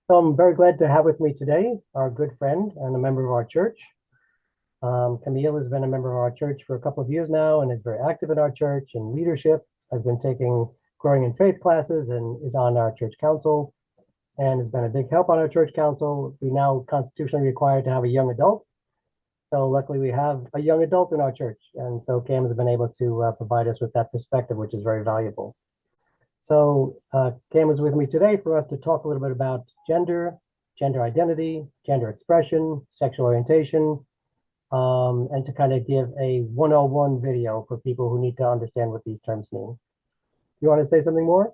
So I'm very glad to have with me today our good friend and a member of our church. Camille has been a member of our church for a couple of years now and is very active in our church and leadership, has been taking growing in faith classes and is on our church council and has been a big help on our church council. We now constitutionally required to have a young adult. So luckily we have a young adult in our church. And so Cam has been able to provide us with that perspective, which is very valuable. So Cam is with me today for us to talk a little bit about gender, gender identity, gender expression, sexual orientation, and to kind of give a 101 video for people who need to understand what these terms mean. You want to say something more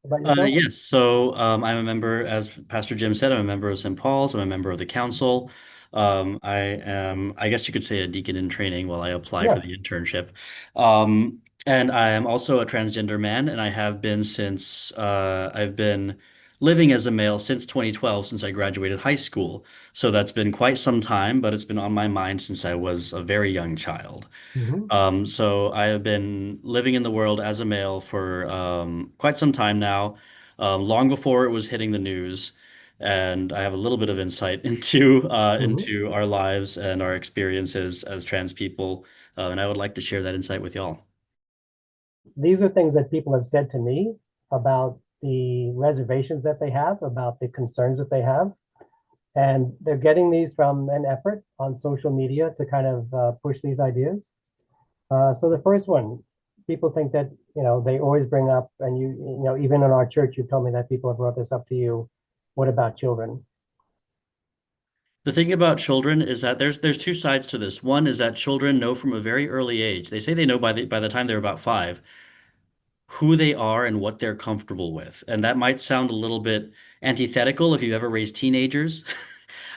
about yourself? Yes, so I'm a member, as Pastor Jim said, I'm a member of St. Paul's. I'm a member of the council. I am, I guess you could say, a deacon in training while I apply for Yeah. the internship. And I am also a transgender man, and I have been since I've been living as a male since 2012, since I graduated high school. So that's been quite some time, but it's been on my mind since I was a very young child. Hmm. So I have been living in the world as a male for quite some time now, long before it was hitting the news, and I have a little bit of insight Hmm. into our lives and our experiences as trans people, and I would like to share that insight with y'all. These are things that people have said to me about the reservations that they have, about the concerns that they have. And they're getting these from an effort on social media to kind of push these ideas. So the first one, people think that, they always bring up, and even in our church, you've told me that people have brought this up to you. What about children? The thing about children is that there's two sides to this. One is that children know from a very early age. They say they know by the time they're about 5 who they are and what they're comfortable with. And that might sound a little bit antithetical if you've ever raised teenagers.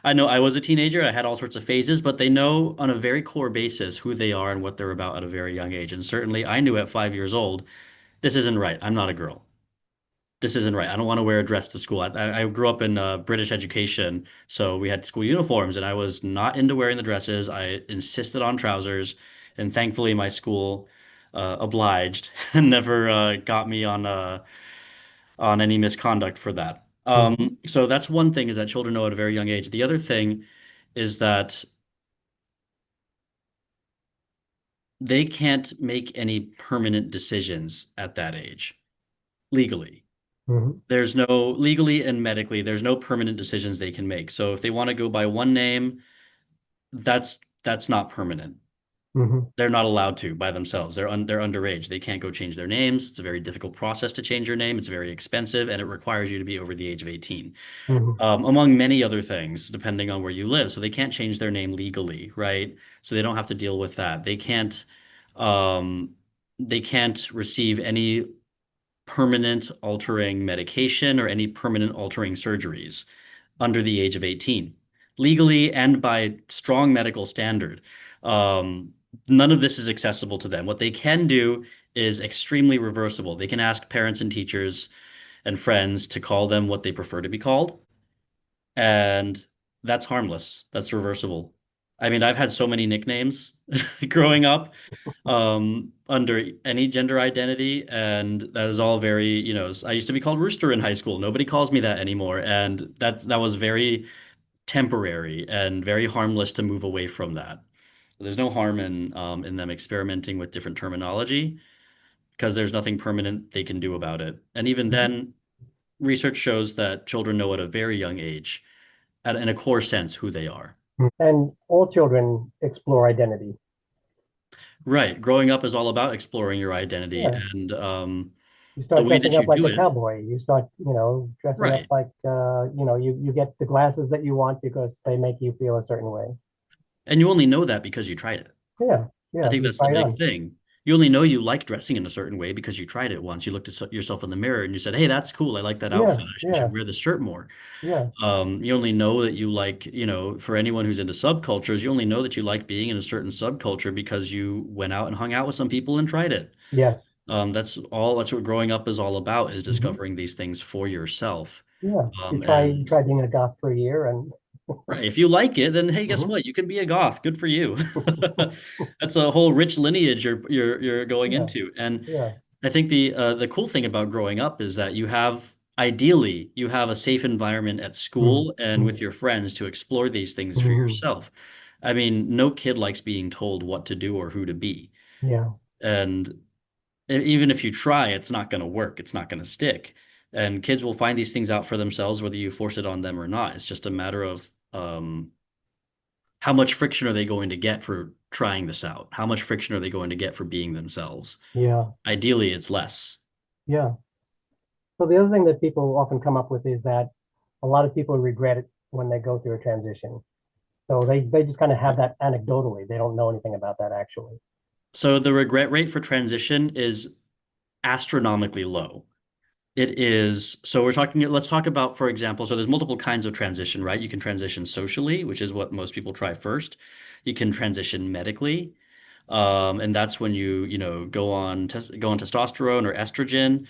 I know I was a teenager, I had all sorts of phases, but they know on a very core basis who they are and what they're about at a very young age. And certainly I knew at 5 years old, this isn't right. I'm not a girl. This isn't right. I don't want to wear a dress to school. I grew up in British education, so we had school uniforms, and I was not into wearing the dresses. I insisted on trousers, and thankfully my school obliged and never got me on any misconduct for that. Mhm. So that's one thing is that children know at a very young age. The other thing is that they can't make any permanent decisions at that age legally. Mhm. There's no legally and medically, there's no permanent decisions they can make. So if they want to go by one name, that's not permanent. Mhm. They're not allowed to by themselves. They're underage. They can't go change their names. It's a very difficult process to change your name. It's very expensive, and it requires you to be over the age of 18. Mhm. Among many other things, depending on where you live. So they can't change their name legally, right? So they don't have to deal with that. Um, they can't receive any permanent altering medication or any permanent altering surgeries under the age of 18, legally and by strong medical standard. Um, None of this is accessible to them. What they can do is extremely reversible. They can ask parents and teachers and friends to call them what they prefer to be called, and that's harmless. That's reversible. I mean, I've had so many nicknames growing up under any gender identity, and that is all very, I used to be called Rooster in high school. Nobody calls me that anymore, and that was very temporary and very harmless to move away from that. There's no harm in them experimenting with different terminology because there's nothing permanent they can do about it. And even Mhm. then, research shows that children know at a very young age in a core sense who they are. And all children explore identity. Right. Growing up is all about exploring your identity Yeah. and You the start way dressing that you up like do a it. cowboy. You start, dressing up Right. like, you get the glasses that you want because they make you feel a certain way. And you only know that because you tried it. Yeah. I Yeah. think You that's the try it big on. thing. You only know you like dressing in a certain way because you tried it once. You looked at yourself in the mirror and you said, "Hey, that's cool. I like that outfit. Yeah. I Yeah. should wear this shirt more." Yeah. You only know that you like, for anyone who's into subcultures, you only know that you like being in a certain subculture because you went out and hung out with some people and tried it. Yes. That's what growing up is all about, is Hmm. discovering these things for yourself. Yeah. You And try being a goth for a year and right, if you like it, then hey, guess Mhm. what? You can be a goth. Good for you. That's a whole rich lineage you're going Yeah. into. And Yeah. I think the cool thing about growing up is that you have ideally you have a safe environment at Mm, school and with mm, your friends to explore these things for mm, yourself. I mean, no kid likes being told what to do or who to be. yeah, And even if you try, it's not going to work. It's not going to stick. And kids will find these things out for themselves, whether you force it on them or not. It's just a matter of how much friction are they going to get for trying this out? How much friction are they going to get for being themselves? yeah, Ideally, it's less. yeah. So the other thing that people often come up with is that a lot of people regret it when they go through a transition. So they just kind of have that anecdotally. They don't know anything about that actually. So the regret rate for transition is astronomically low. It is, so let's talk about, for example, so there's multiple kinds of transition, right? You can transition socially, which is what most people try first. You can transition medically. And that's when go on testosterone or estrogen.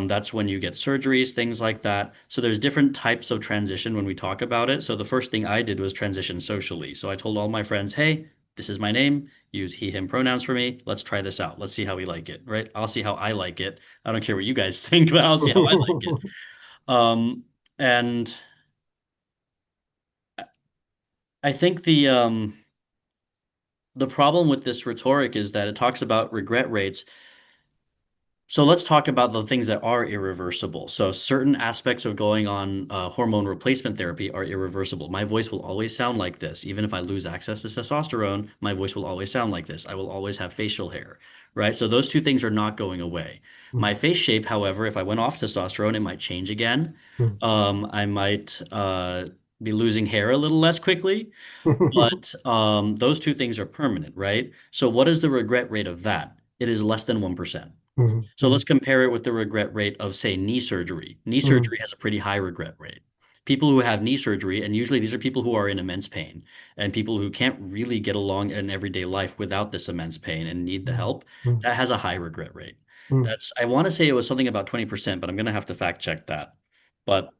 That's when you get surgeries, things like that. So there's different types of transition when we talk about it. So the first thing I did was transition socially. So I told all my friends, hey, this is my name. Use he, him pronouns for me. Let's try this out. Let's see how we like it, right? I'll see how I like it. I don't care what you guys think, but I'll see how I like it. Um, and I think the problem with this rhetoric is that it talks about regret rates. So let's talk about the things that are irreversible. So certain aspects of going on hormone replacement therapy are irreversible. My voice will always sound like this. Even if I lose access to testosterone, my voice will always sound like this. I will always have facial hair, right? So those two things are not going away. My Mm, face shape, however, if I went off testosterone, it might change again. mm, I might be losing hair a little less quickly, mm, but those two things are permanent, right? So what is the regret rate of that? It is less than 1%. mm, So let's compare it with the regret rate of, say, knee surgery. Knee mm, surgery has a pretty high regret rate. People who have knee surgery, and usually these are people who are in immense pain and people who can't really get along in everyday life without this immense pain and need the help, mm, that has a high regret rate. mm, I want to say it was something about 20%, but I'm going to have to fact check that. But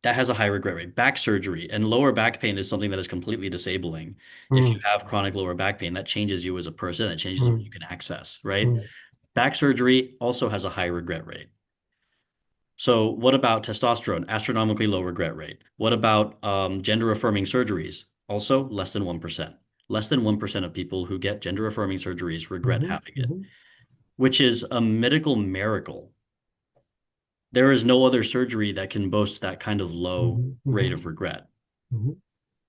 that has a high regret rate. Back surgery and lower back pain is something that is completely disabling. If you mm, have chronic lower back pain, that changes you as a person, that changes what mm, you can access, right? mm, Back surgery also has a high regret rate. So what about testosterone? Astronomically low regret rate. What about gender affirming surgeries? Also less than 1%. Less than 1% of people who get gender affirming surgeries regret mhm, having it, mhm, which is a medical miracle. There is no other surgery that can boast that kind of low mhm, rate mhm, of regret. mhm,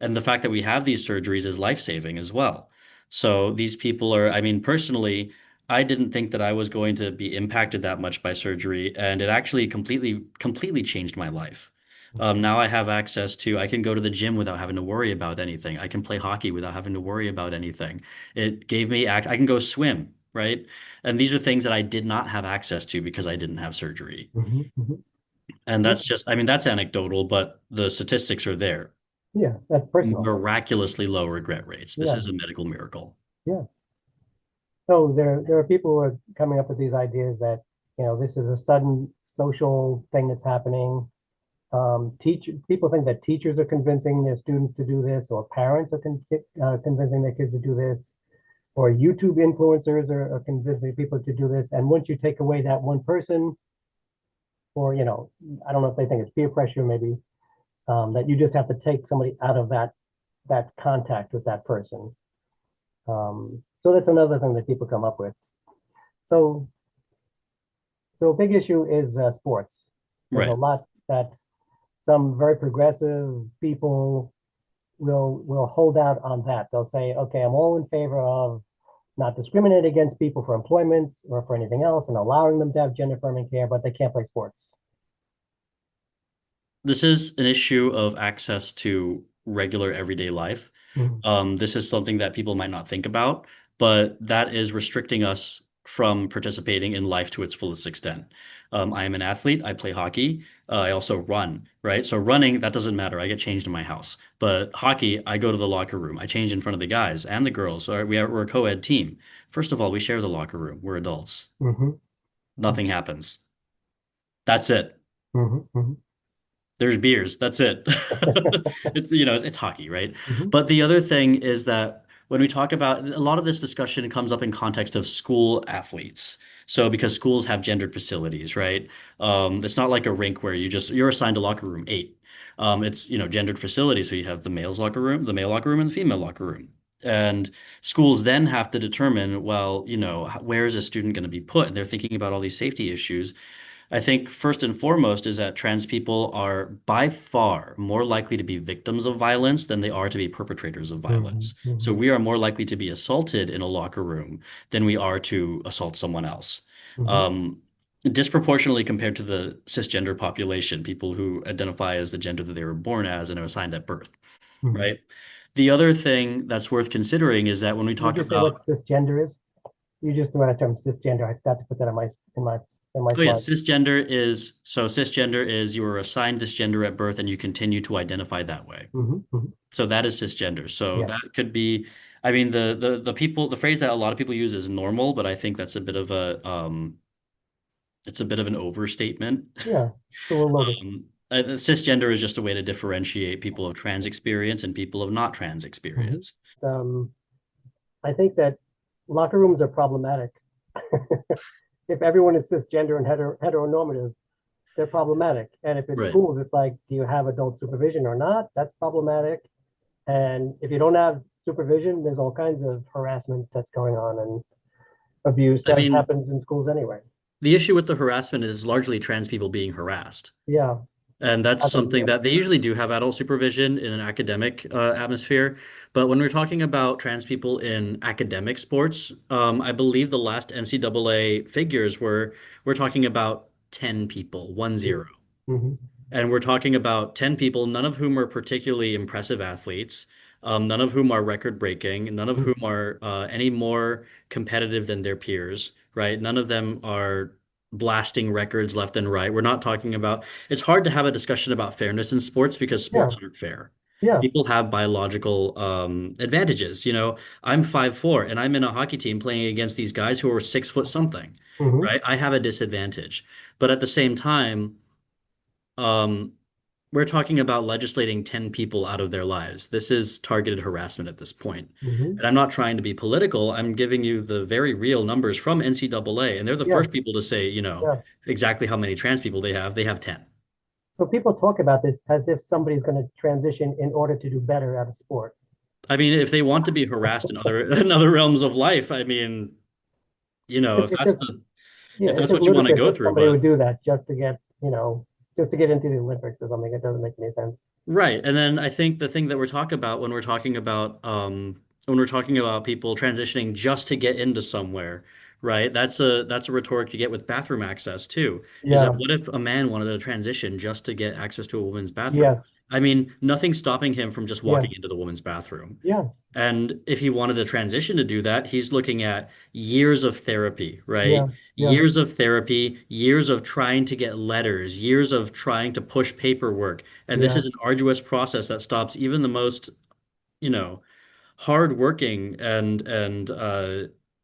And the fact that we have these surgeries is life-saving as well. So these people are, I mean, personally, I didn't think that I was going to be impacted that much by surgery, and it actually completely changed my life. Now I have access to, I can go to the gym without having to worry about anything. I can play hockey without having to worry about anything. It gave me, I can go swim, right? And these are things that I did not have access to because I didn't have surgery. mhm, mhm. And Yeah, that's just, I mean, that's anecdotal, but the statistics are there. yeah, that's personal. Miraculously low regret rates. This Yeah, is a medical miracle. yeah. So there are people who are coming up with these ideas that, this is a sudden social thing that's happening. People think that teachers are convincing their students to do this, or parents are convincing their kids to do this, or YouTube influencers are convincing people to do this. And once you take away that one person, or I don't know if they think it's peer pressure, maybe that you just have to take somebody out of that contact with that person. So that's another thing that people come up with. So so a big issue is sports. There's a Right. lot that some very progressive people will hold out on that. They'll say, okay, I'm all in favor of not discriminating against people for employment or for anything else and allowing them to have gender affirming care, but they can't play sports. This is an issue of access to regular everyday life. Mm, This is something that people might not think about, but that is restricting us from participating in life to its fullest extent. I am an athlete. I play hockey. I also run, right? So running, that doesn't matter. I get changed in my house. But hockey, I go to the locker room. I change in front of the guys and the girls. We're a co-ed team. First of all, we share the locker room. We're adults. mhm, Nothing happens. That's it. mhm, mhm, There's beers. That's it. It's hockey, right? mhm, But the other thing is that when we talk about a lot of this discussion comes up in context of school athletes. So because schools have gendered facilities, right? It's not like a rink where you're assigned to locker room 8. It's, gendered facilities. So you have the male's locker room, the male locker room, and the female locker room. And schools then have to determine, well, where is a student going to be put? And they're thinking about all these safety issues. I think first and foremost is that trans people are by far more likely to be victims of violence than they are to be perpetrators of Hmm. violence. So Hmm. we are more likely to be assaulted in a locker room than we are to assault someone else. Hmm. Um, Disproportionately compared to the cisgender population, people who identify as the gender that they were born as and are assigned at birth, Hmm. right? The other thing that's worth considering is that when we Would talk you say what about cisgender is? You just threw out a term cisgender. I forgot to put that in my Oh yeah, slide. cisgender is you were assigned this gender at birth and you continue to identify that way. Hmm. Hmm. So that is cisgender. So Yeah. that could be, I mean, the phrase that a lot of people use is normal, but I think that's a bit of it's a bit of an overstatement. Yeah. It's a little loaded. Cisgender is just a way to differentiate people of trans experience and people of not trans Hmm. experience. Um, I think that locker rooms are problematic. If everyone is cisgender and heteronormative, they're problematic. And if it's Right. schools, it's like, do you have adult supervision or not? That's problematic. And if you don't have supervision, there's all kinds of harassment that's going on and abuse I as mean, happens in schools anyway. the issue with the harassment is largely trans people being harassed. Yeah, And that's something yeah. that they usually do have adult supervision in an academic atmosphere. But when we're talking about trans people in academic sports, I believe the last NCAA figures we're talking about 10 people, 1-0. Hmm. And we're talking about 10 people, none of whom are particularly impressive athletes, none of whom are record breaking, none of whom Hmm. are any more competitive than their peers, right? None of them are blasting records left and right. We're not talking about, it's hard to have a discussion about fairness in sports because Yeah, sports aren't fair. yeah. People have biological advantages. I'm 5'4" and I'm in a hockey team playing against these guys who are 6 foot something, Hmm. right? I have a disadvantage. But at the same time, um, we're talking about legislating 10 people out of their lives. This is targeted harassment at this point. Hmm. And I'm not trying to be political. I'm giving you the very real numbers from NCAA, and they're the Yeah, first people to say, yeah. exactly how many trans people they have. They have 10. So people talk about this as if somebody's going to transition in order to do better at a sport. I mean, if they want to be harassed in other in other realms of life, I mean, It's, if it's just, yeah, if it's that's just what you want to ludicrous go that through, somebody but would do that just to get into the Olympics or something. It doesn't make any sense. right. And then I think the thing that we're talking about when we're talking about people transitioning just to get into somewhere, right? That's a rhetoric you get with bathroom access too. Is that Yeah, what if a man wanted to transition just to get access to a woman's bathroom? yes, I mean, nothing's stopping him from just yeah, walking into the woman's bathroom. yeah, And if he wanted to transition to do that, he's looking at years of therapy, right? yeah, yeah, Years of therapy, years of trying to get letters, years of trying to push paperwork. And this yeah, is an arduous process that stops even the most, you know, hardworking and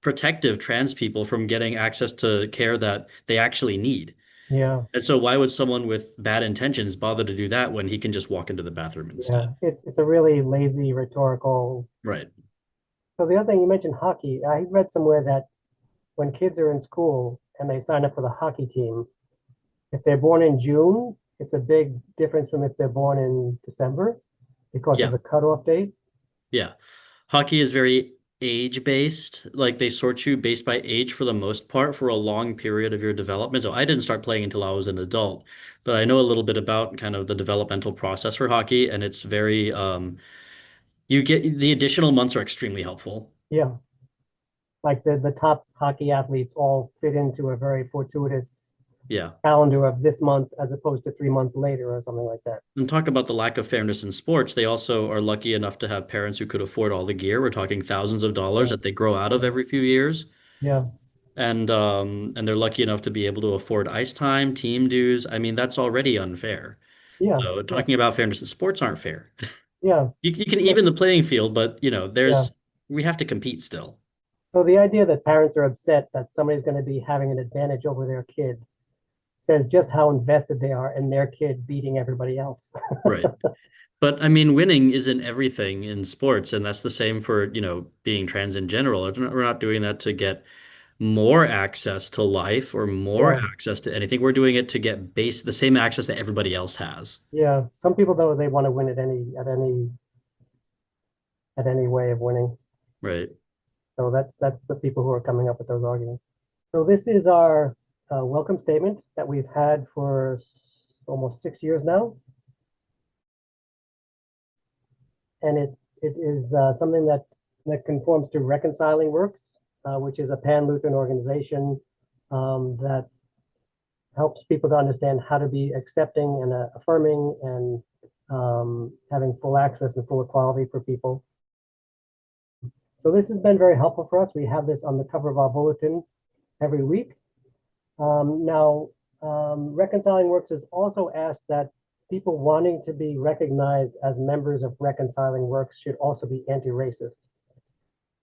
protective trans people from getting access to care that they actually need. yeah, And so why would someone with bad intentions bother to do that when he can just walk into the bathroom instead? yeah. It's a really lazy rhetorical. Right. So the other thing you mentioned hockey, I read somewhere that when kids are in school and they sign up for the hockey team, if they're born in June, it's a big difference from if they're born in December because of Yeah. the cutoff date. Yeah. Hockey is very age based. Like they sort you based by age for the most part for a long period of your development. So I didn't start playing until I was an adult, but I know a little bit about kind of the developmental process for hockey, and it's very you get the additional months are extremely helpful. Yeah, like the top hockey athletes all fit into a very fortuitous Yeah. calendar of this month as opposed to 3 months later or something like that. And talk about the lack of fairness in sports. They also are lucky enough to have parents who could afford all the gear. We're talking thousands of dollars Yeah, that they grow out of yeah, every few years. yeah, And they're lucky enough to be able to afford ice time, team dues. I mean, that's already unfair. yeah, So yeah, talking about fairness in sports aren't fair. yeah. You can So, even the playing field, but yeah. we have to compete still. So the idea that parents are upset that somebody's going to be having an advantage over their kid says just how invested they are in their kid beating everybody else. Right. But I mean, winning isn't everything in sports, and that's the same for, being trans in general. We're not doing that to get more access to life or more Yeah, access to anything. We're doing it to get the same access that everybody else has, yeah. Some people though they want to win at any way of winning. right? So that's the people who are coming up with those arguments. So this is our welcome statement that we've had for almost 6 years now, and it is something that conforms to Reconciling Works, which is a pan-Lutheran organization that helps people to understand how to be accepting and affirming and having full access and full equality for people. So this has been very helpful for us. We have this on the cover of our bulletin every week. Now, Reconciling Works has also asked that people wanting to be recognized as members of Reconciling Works should also be anti-racist.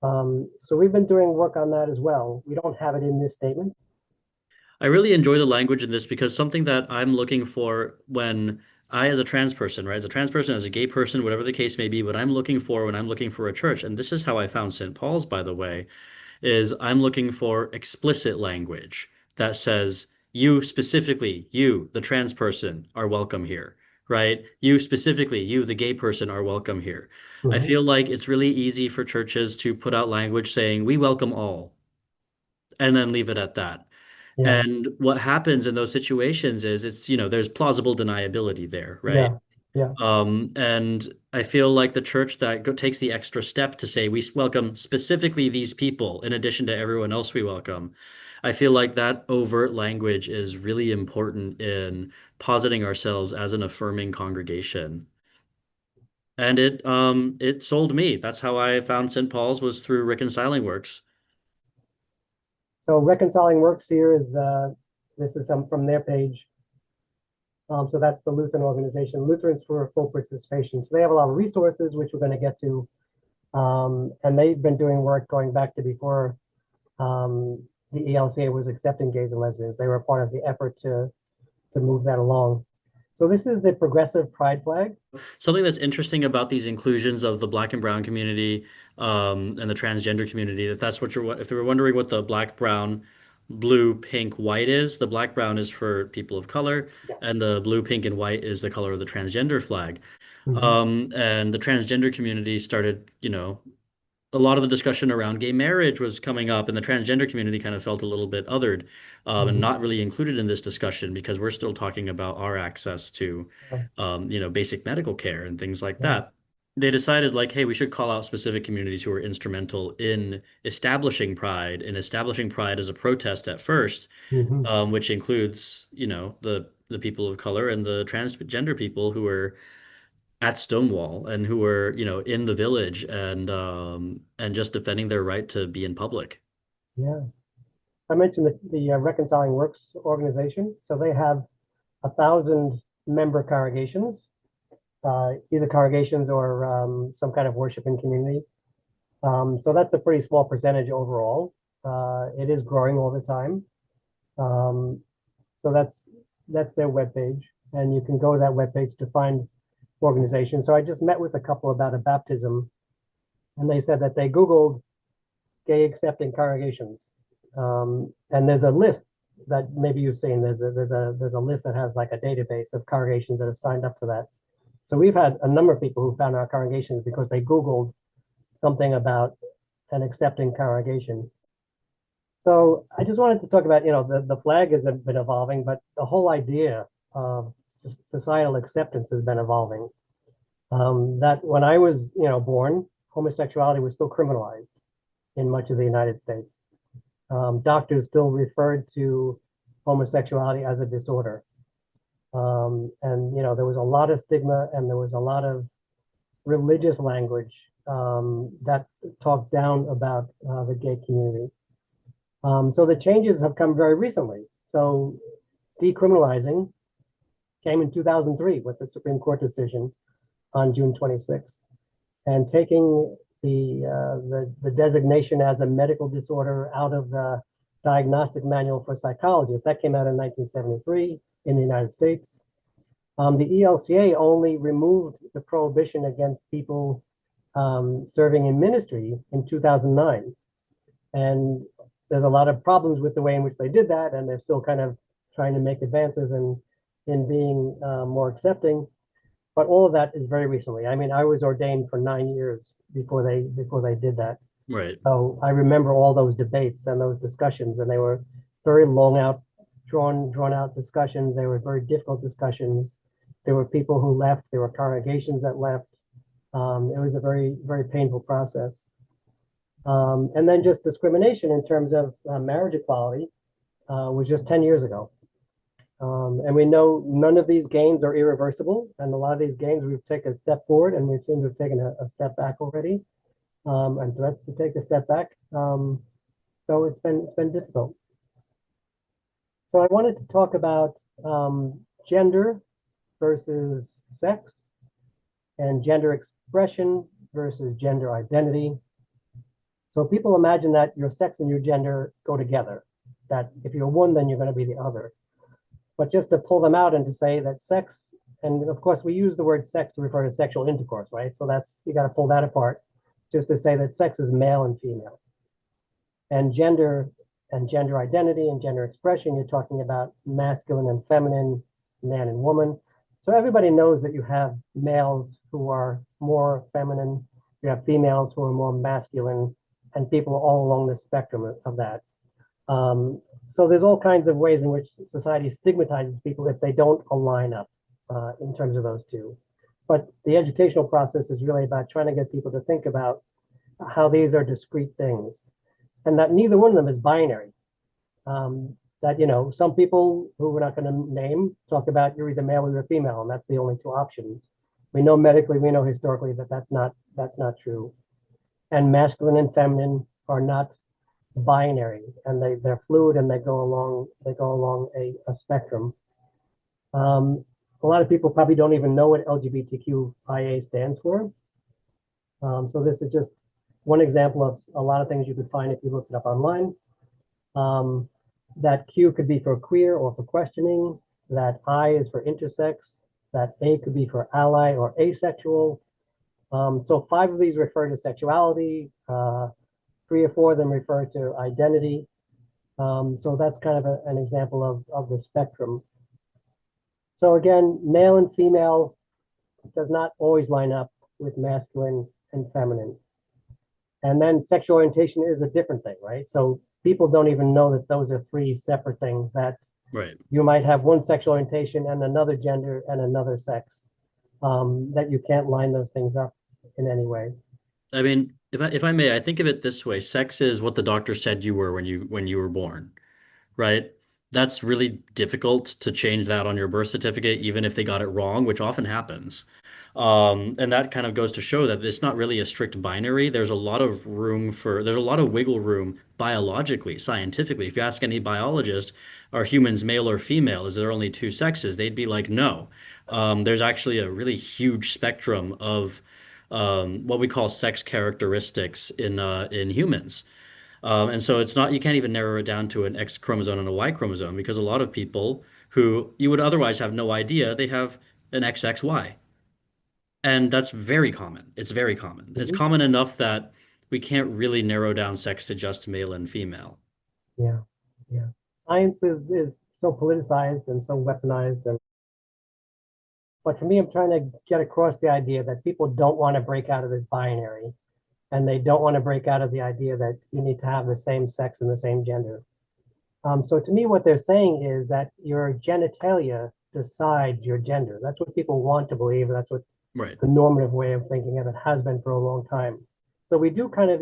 So we've been doing work on that as well. We don't have it in this statement. I really enjoy the language in this because something that I'm looking for when I, as a trans person, right, as a trans person, as a gay person, whatever the case may be, what I'm looking for when I'm looking for a church, and this is how I found St. Paul's, by the way, is I'm looking for explicit language that says, you specifically, you, the trans person, are welcome here, right? You specifically, you, the gay person, are welcome here. I Mhm. feel like it's really easy for churches to put out language saying, we welcome all, and then leave it at that. Yeah, And what happens in those situations is there's plausible deniability there, right? yeah, yeah. And I feel like the church that takes the extra step to say we welcome specifically these people in addition to everyone else we welcome. I feel like that overt language is really important in positing ourselves as an affirming congregation. And it sold me. That's how I found St. Paul's was through Reconciling Works. So Reconciling Works here is this is some from their page. So that's the Lutheran organization, Lutherans for Full Participation. So they have a lot of resources, which we're going to get to. And they've been doing work going back to before the ELCA was accepting gays and lesbians. They were a part of the effort to move that along. So this is the progressive pride flag. Something that's interesting about these inclusions of the black and brown community and the transgender community, that's what if you were wondering what the black, brown, blue, pink, white is, the black, brown is for people of color, Yeah. and the blue, pink, and white is the color of the transgender flag. Mhm. And the transgender community started, a lot of the discussion around gay marriage was coming up, and the transgender community kind of felt a little bit othered and Mhm. not really included in this discussion because we're still talking about our access to, Yeah. basic medical care and things like Yeah. that. They decided, like, hey, we should call out specific communities who were instrumental in establishing pride as a protest at first, Mhm. which includes, the people of color and the transgender people who were at Stonewall and who were, in the village and just defending their right to be in public. Yeah. I mentioned the Reconciling Works organization. So they have 1,000 member congregations, either congregations or some kind of worshiping community. So that's a pretty small percentage overall. It is growing all the time. Um, so that's their webpage, and you can go to that webpage to find organizations. So I just met with a couple about a baptism, and they said that they Googled gay accepting congregations, and there's a list that maybe you've seen. There's a list that has like a database of congregations that have signed up for that. So we've had a number of people who found our congregations because they Googled something about an accepting congregation. So I just wanted to talk about, the flag has been evolving, but the whole idea of societal acceptance has been evolving. That when I was, born, homosexuality was still criminalized in much of the United States. Doctors still referred to homosexuality as a disorder. And, there was a lot of stigma and there was a lot of religious language that talked down about the gay community. So the changes have come very recently. So decriminalizing came in 2003 with the Supreme Court decision on June 26th, and taking the designation as a medical disorder out of the Diagnostic Manual for Psychologists. That came out in 1973 in the United States. The ELCA only removed the prohibition against people serving in ministry in 2009. And there's a lot of problems with the way in which they did that, and they're still kind of trying to make advances in being more accepting. But all of that is very recently. I mean, I was ordained for 9 years before they did that. Right. So I remember all those debates and those discussions, and they were very long out, drawn out discussions. They were very difficult discussions. There were people who left. There were congregations that left. It was a very, very painful process. And then just discrimination in terms of marriage equality was just 10 years ago. And we know none of these gains are irreversible. And a lot of these gains we've taken a step forward, and we seem to have taken a step back already, and threats to take a step back. So it's been difficult. So I wanted to talk about gender versus sex, and gender expression versus gender identity. So people imagine that your sex and your gender go together, that if you're one, then you're going to be the other. But just to pull them out and to say that sex, and of course we use the word sex to refer to sexual intercourse, right? So that's, you got to pull that apart just to say that sex is male and female. And gender identity and gender expression, you're talking about masculine and feminine, man and woman. So everybody knows that you have males who are more feminine, you have females who are more masculine, and people all along the spectrum of that. So there's all kinds of ways in which society stigmatizes people if they don't align up in terms of those two. But the educational process is really about trying to get people to think about how these are discrete things, and that neither one of them is binary. That, you know, some people who we're not going to name talk about you're either male or you're female, and that's the only two options. We know medically, we know historically that that's not true. And masculine and feminine are not binary, and they're fluid, and they go along a spectrum. A lot of people probably don't even know what LGBTQIA stands for. So this is just one example of a lot of things you could find if you looked it up online. That Q could be for queer or for questioning. That I is for intersex. That A could be for ally or asexual. So 5 of these refer to sexuality. 3 or 4 of them refer to identity. So that's kind of an example of the spectrum. So again, male and female does not always line up with masculine and feminine. And then sexual orientation is a different thing, right? So people don't even know that those are 3 separate things, that Right. you might have one sexual orientation and another gender and another sex, that you can't line those things up in any way. I mean, if I may, I think of it this way. Sex is what the doctor said you were when you were born, right? That's really difficult to change that on your birth certificate, even if they got it wrong, which often happens. And that kind of goes to show that it's not really a strict binary. There's a lot of wiggle room biologically, scientifically. If you ask any biologist, are humans male or female? Is there only 2 sexes? They'd be like, no. There's actually a really huge spectrum of what we call sex characteristics in humans. And so it's not, you can't even narrow it down to an X chromosome and a Y chromosome, because a lot of people who you would otherwise have no idea, they have an XXY. And that's very common. It's very common. It's Mhm. common enough that we can't really narrow down sex to just male and female. Yeah, yeah. Science is so politicized and so weaponized, and but for me, I'm trying to get across the idea that people don't want to break out of this binary, and they don't want to break out of the idea that you need to have the same sex and the same gender. So to me, what they're saying is that your genitalia decides your gender. That's what people want to believe. That's what Right. the normative way of thinking of it has been for a long time. So we do kind of,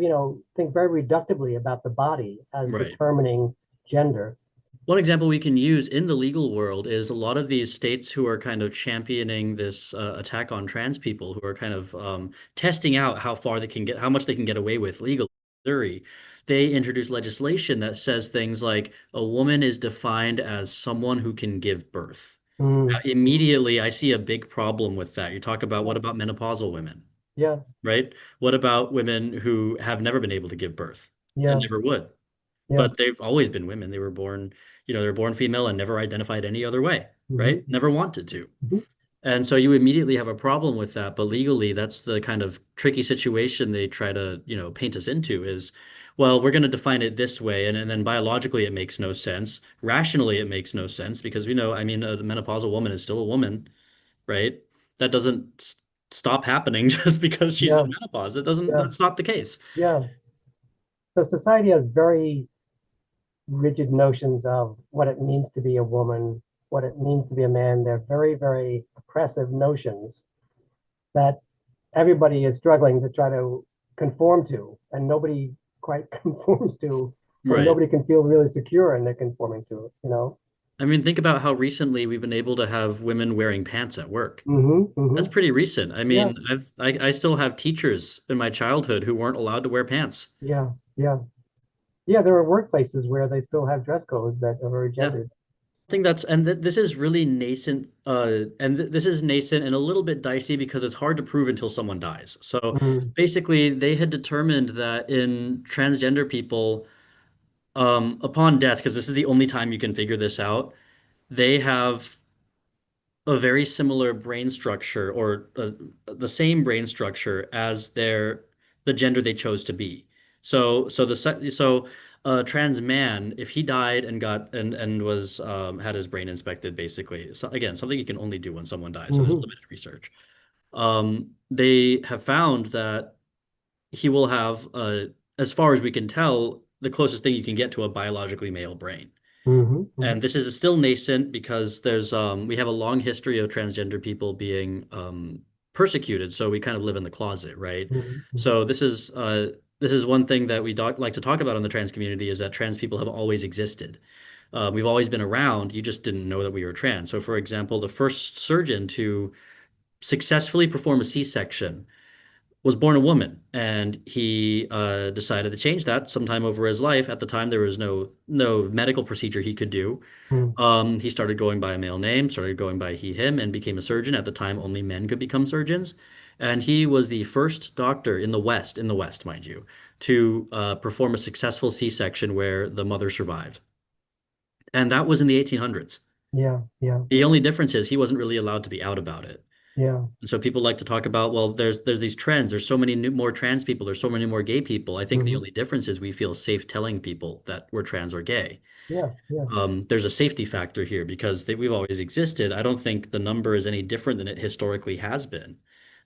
think very reductively about the body as Right. determining gender. One example we can use in the legal world is a lot of these states who are kind of championing this attack on trans people, who are kind of testing out how far they can get, how much they can get away with legally. Missouri, they introduce legislation that says things like a woman is defined as someone who can give birth. Mm, Immediately, I see a big problem with that. You talk about, yeah, what about menopausal women, yeah, right? What about women who have never been able to give birth and yeah, never would? yeah. But they've always been women. They were born, they were born female and never identified any other way, right? Hmm. Never wanted to. Hmm. And so you immediately have a problem with that. But legally, that's the kind of tricky situation they try to, paint us into is, well, we're going to define it this way, and then biologically it makes no sense. Rationally, it makes no sense because we know, I mean, the menopausal woman is still a woman, right? That doesn't stop happening just because she's in Yeah, menopause. It doesn't, yeah, that's not the case. yeah. So society has very rigid notions of what it means to be a woman, what it means to be a man. They're very, very oppressive notions that everybody is struggling to try to conform to, and nobody quite conforms to, or Right. nobody can feel really secure in their conforming to it, you know? I mean, think about how recently we've been able to have women wearing pants at work. Mm-hmm, That's mm-hmm. pretty recent. I Yeah, mean, I still have teachers in my childhood who weren't allowed to wear pants. yeah, yeah. Yeah, there are workplaces where they still have dress codes that are very Yeah. gendered. I think that's and th this is really nascent and th this is nascent and a little bit dicey because it's hard to prove until someone dies. So Mm, basically they had determined that in transgender people upon death, because this is the only time you can figure this out, they have a very similar brain structure or the same brain structure as the gender they chose to be. So a trans man, if he died and got and was had his brain inspected, basically, so again, something you can only do when someone dies. So there's hmm limited research. They have found that he will have, as far as we can tell, the closest thing you can get to a biologically male brain. hmm hmm And this is still nascent because there's we have a long history of transgender people being persecuted, so we kind of live in the closet, right? hmm So this is one thing that we like to talk about in the trans community is that trans people have always existed. We've always been around, you just didn't know that we were trans. So for example, the first surgeon to successfully perform a C-section was born a woman, and he decided to change that sometime over his life. At the time, there was no medical procedure he could do. hmm He started going by a male name, started going by he, him, and became a surgeon. At the time, only men could become surgeons. And he was the first doctor in the West, mind you, to perform a successful C-section where the mother survived. And that was in the 1800s. Yeah, yeah, The only difference is he wasn't really allowed to be out about it. yeah. And so people like to talk about, well, there's these trends. There's so many more trans people. There's so many more gay people. I think the hmm only difference is we feel safe telling people that we're trans or gay. Yeah, yeah. There's a safety factor here because we've always existed. I don't think the number is any different than it historically has been.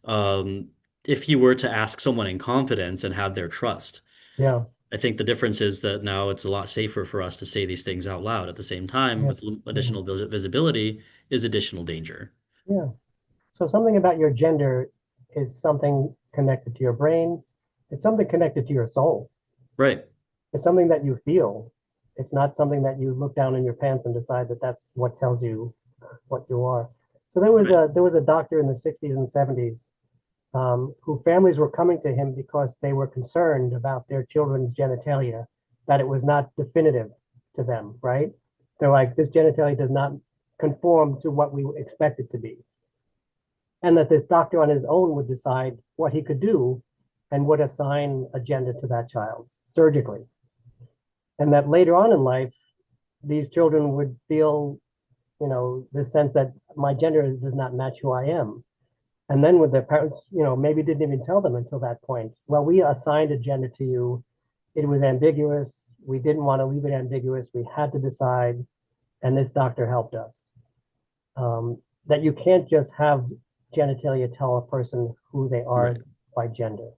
Um, if you were to ask someone in confidence and have their trust, Yeah, I think the difference is that now it's a lot safer for us to say these things out loud. At the same time, yeah, with yeah, additional visibility is additional danger. yeah. So something about your gender is something connected to your brain. It's something connected to your soul. Right, It's something that you feel. It's not something that you look down in your pants and decide that that's what tells you what you are. So right, there was a doctor in the 60s and 70s who families were coming to him because they were concerned about their children's genitalia, that it was not definitive to them, right? They're like, this genitalia does not conform to what we expect it to be. And that this doctor on his own would decide what he could do and would assign a gender to that child surgically. And that later on in life, these children would feel, this sense that my gender does not match who I am. And then with their parents, maybe didn't even tell them until that point. Well, we assigned a gender to you. It was ambiguous. We didn't want to leave it ambiguous. We had to decide, and this doctor helped us. That you can't just have genitalia tell a person who they right. are by gender,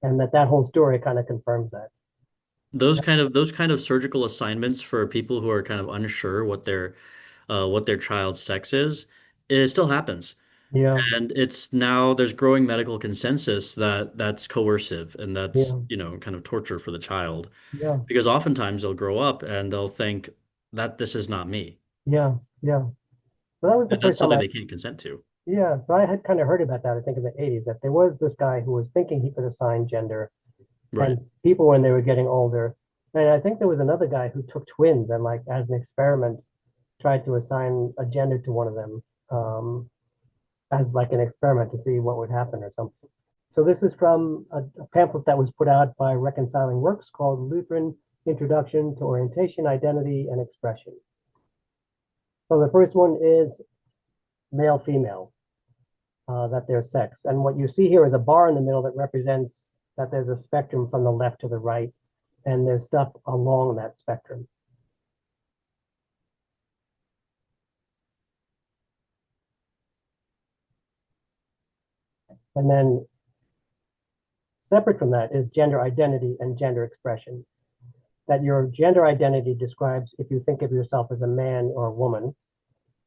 and that whole story kind of confirms that. Those kind of surgical assignments for people who are kind of unsure what their child's sex is, it still happens. Yeah, And it's now there's growing medical consensus that that's coercive and that's, yeah, kind of torture for the child yeah, because oftentimes they'll grow up and they'll think that this is not me. yeah, yeah. So that was the And first that's time something I, they can't consent to. yeah. So I had kind of heard about that. I think in the 80s that there was this guy who was thinking he could assign gender, Right. and people when they were getting older. And I think there was another guy who took twins and like as an experiment tried to assign a gender to one of them as like an experiment to see what would happen or something. So this is from a pamphlet that was put out by Reconciling Works called Lutheran Introduction to Orientation, Identity, and Expression. So the first one is male-female, that their sex. And what you see here is a bar in the middle that represents that there's a spectrum from the left to the right, and there's stuff along that spectrum. And then separate from that is gender identity and gender expression. That your gender identity describes if you think of yourself as a man or a woman.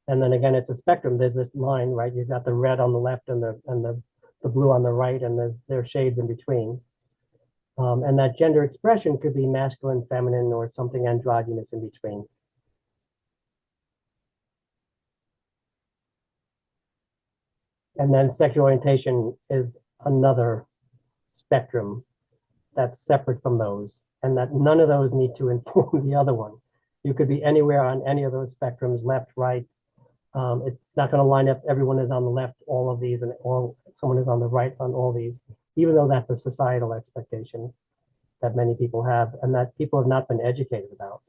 And then again, it's a spectrum. There's this line, right? You've got the red on the left and the blue on the right, and there's shades in between. And that gender expression could be masculine, feminine, or something androgynous in between. And then sexual orientation is another spectrum that's separate from those, and that none of those need to inform the other one. You could be anywhere on any of those spectrums, left, right. It's not going to line up. Everyone is on the left, all of these, and all someone is on the right on all these, even though that's a societal expectation that many people have, and that people have not been educated about.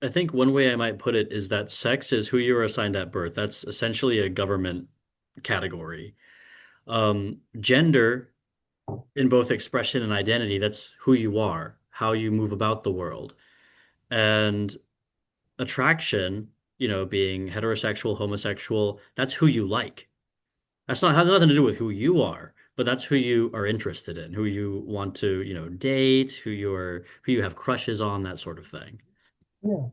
I think one way I might put it is that sex is who you are assigned at birth. That's essentially a government category. Gender, in both expression and identity, that's who you are, how you move about the world. And attraction, being heterosexual, homosexual, that's who you like. That's not has nothing to do with who you are, but that's who you are interested in, who you want to, date, who you have crushes on, that sort of thing. Yeah.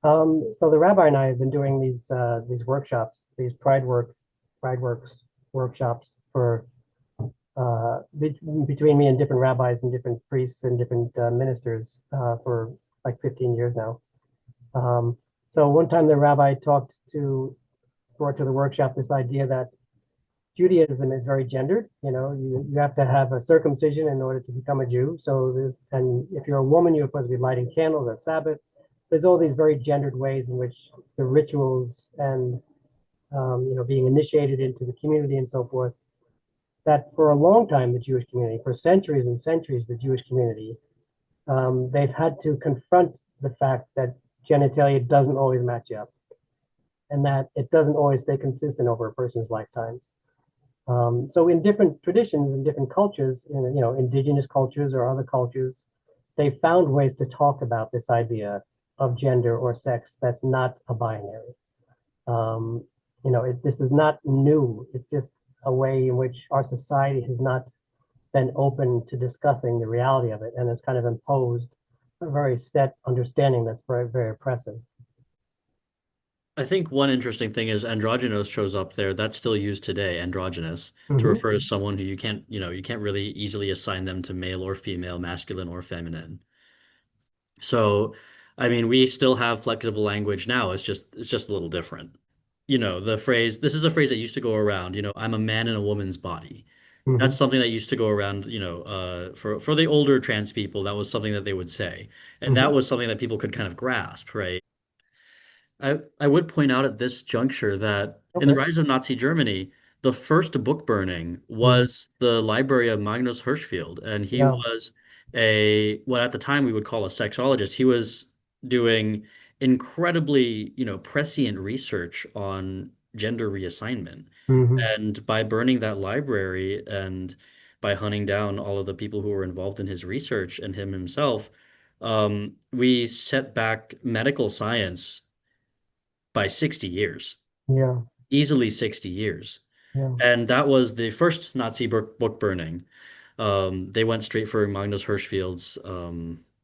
So the rabbi and I have been doing these workshops, these Pride Works workshops for between me and different rabbis and different priests and different ministers for like 15 years now. So one time the rabbi brought to the workshop this idea that Judaism is very gendered. You have to have a circumcision in order to become a Jew. And if you're a woman, you're supposed to be lighting candles at Sabbath. There's all these very gendered ways in which the rituals and being initiated into the community and so forth. That for a long time, the Jewish community, for centuries and centuries, the Jewish community, they've had to confront the fact that genitalia doesn't always match up, and that it doesn't always stay consistent over a person's lifetime. So in different traditions and different cultures, indigenous cultures or other cultures, they found ways to talk about this idea of gender or sex that's not a binary. This is not new. It's just a way in which our society has not been open to discussing the reality of it, and it's kind of imposed a very set understanding that's very, very oppressive. I think one interesting thing is androgynous shows up there. That's still used today, androgynous, to Hmm. refer to someone who you can't really easily assign them to male or female, masculine or feminine. So, I mean, we still have flexible language now. It's just a little different. This is a phrase that used to go around, I'm a man in a woman's body. That's Hmm. something that used to go around, for the older trans people, that was something that they would say. And that Hmm. was something that people could kind of grasp, right? I would point out at this juncture that in the Okay. rise of Nazi Germany, the first book burning Hmm. was the library of Magnus Hirschfeld, and he Yeah. was what at the time we would call a sexologist. He was doing incredibly, prescient research on gender reassignment. Hmm. And by burning that library and by hunting down all of the people who were involved in his research and him himself, we set back medical science by 60 years, Yeah. easily 60 years. Yeah. And that was the first Nazi book burning. They went straight for Magnus Hirschfeld's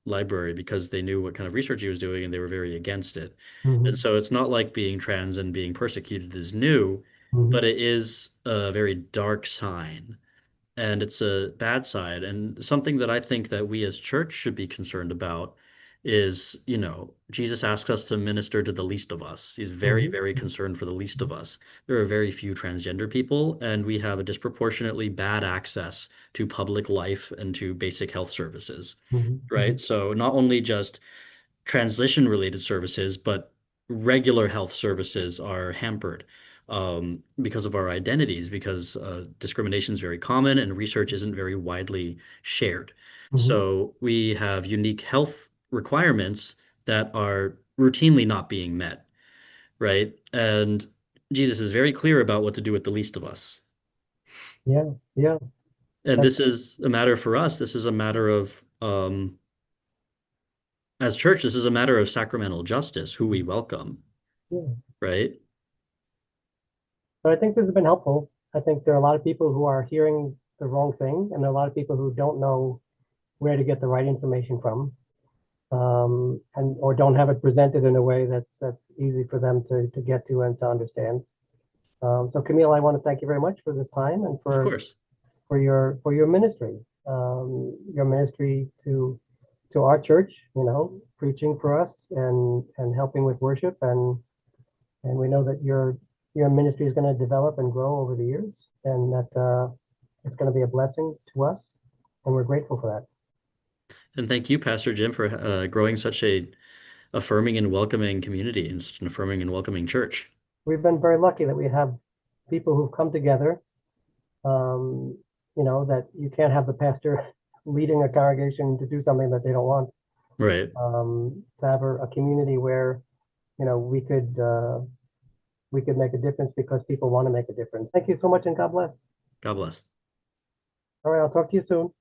library because they knew what kind of research he was doing and they were very against it. And Hmm. so it's not like being trans and being persecuted is new, but Hmm. it is a very dark sign and it's a bad side. And something that I think that we as church should be concerned about is, Jesus asks us to minister to the least of us. He's very, Hmm. very concerned for the least of us. There are very few transgender people, and we have a disproportionately bad access to public life and to basic health services, Hmm. right? So not only just transition related services, but regular health services are hampered because of our identities, because discrimination is very common and research isn't very widely shared. Hmm. So we have unique health requirements that are routinely not being met, right? And Jesus is very clear about what to do with the least of us. Yeah. Yeah. And That's this is a matter for us. This is a matter of, as church, this is a matter of sacramental justice, who we welcome, yeah. right? So I think this has been helpful. I think there are a lot of people who are hearing the wrong thing, and there are a lot of people who don't know where to get the right information from, and or don't have it presented in a way that's easy for them to get to and to understand. So Camille, I want to thank you very much for this time and Of course. for your ministry, your ministry to our church, preaching for us and helping with worship, and we know that your ministry is going to develop and grow over the years, and that it's going to be a blessing to us, and we're grateful for that. And thank you, Pastor Jim, for growing such a affirming and welcoming community and such an affirming and welcoming church. We've been very lucky that we have people who've come together. Um, that you can't have the pastor leading a congregation to do something that they don't want. Right. To have a community where we could make a difference because people want to make a difference. Thank you so much, and God bless. God bless. All right, I'll talk to you soon.